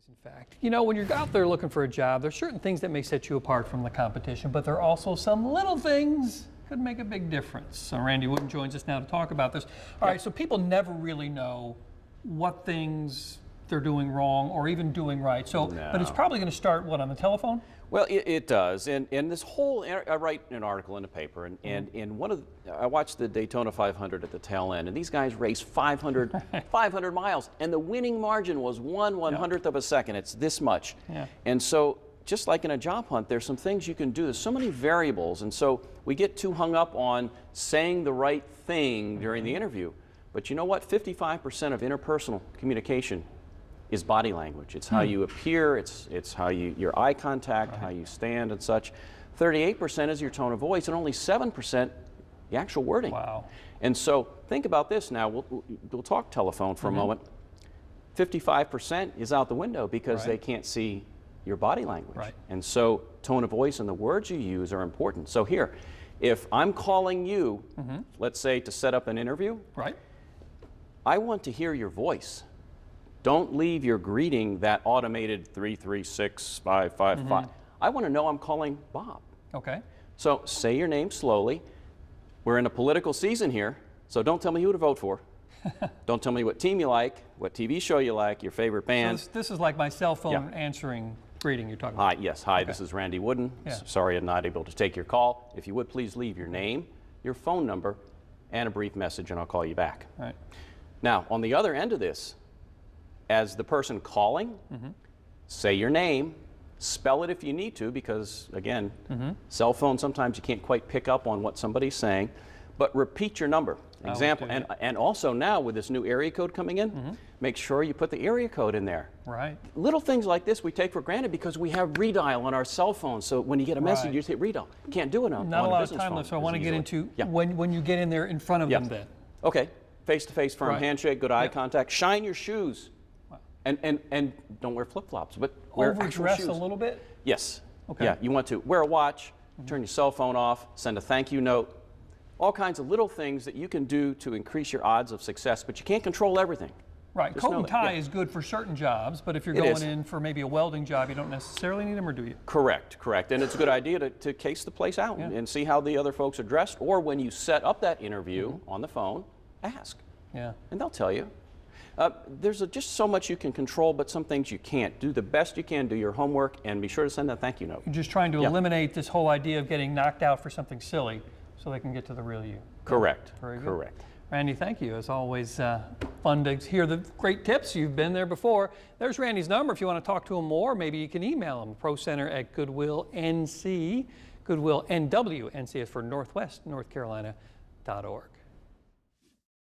In fact, you know, when you're out there looking for a job, there's certain things that may set you apart from the competition, but there are also some little things could make a big difference. So Randy Wooden joins us now to talk about this. All right, so people never really know what things they're doing wrong or even doing right. So, but it's probably going to start, what, on the telephone? Well, it does, and this whole, I write an article in the paper, and in one of I watched the Daytona 500 at the tail end, and these guys raced 500 miles, and the winning margin was 1/100th of a second. It's this much. And so, just like in a job hunt, there's some things you can do. There's so many variables, and so we get too hung up on saying the right thing during the interview. But you know what? 55% of interpersonal communication is body language. It's how you appear, it's how your eye contact, how you stand and such. 38% is your tone of voice, and only 7% the actual wording. Wow. And so think about this now. We'll talk telephone for a moment. 55% is out the window because they can't see your body language. And so tone of voice and the words you use are important. So here, if I'm calling you, let's say to set up an interview, I want to hear your voice. Don't leave your greeting that automated 336-555. I want to know I'm calling Bob. Okay. So say your name slowly. We're in a political season here, so don't tell me who to vote for. Don't tell me what team you like, what TV show you like, your favorite band. So this is like my cell phone answering greeting you're talking about. Hi, yes. Hi, this is Randy Wooden. Sorry I'm not able to take your call. If you would, please leave your name, your phone number, and a brief message, and I'll call you back. All right. Now, on the other end of this, as the person calling, say your name, spell it if you need to, because again, cell phone, sometimes you can't quite pick up on what somebody's saying, but repeat your number. Example, and also now with this new area code coming in, make sure you put the area code in there. Right. Little things like this we take for granted because we have redial on our cell phone, so when you get a message, you just hit redial. You can't do it on Not a a lot business of time phone left, so I want to get into Yeah. when you get in there in front of them then. Okay, face-to-face firm handshake, good eye contact, shine your shoes. And don't wear flip-flops, but wear actual shoes. Overdress a little bit? Yes. Okay. Yeah, you want to wear a watch, turn your cell phone off, send a thank you note, all kinds of little things that you can do to increase your odds of success, but you can't control everything. Right. Coat and tie is good for certain jobs, but if you're going in for maybe a welding job, you don't necessarily need them, or do you? Correct, correct. And it's a good idea to case the place out and see how the other folks are dressed, or when you set up that interview on the phone, ask. And they'll tell you. There's just so much you can control, but some things you can't. Do the best you can, do your homework, and be sure to send that thank you note. You're just trying to eliminate this whole idea of getting knocked out for something silly so they can get to the real you. Correct. Very good. Correct. Randy, thank you. It's always fun to hear the great tips. You've been there before. There's Randy's number if you want to talk to him more. Maybe you can email him, ProCenter@GoodwillNC, Goodwill NW, NC is for Northwest North Carolina.org.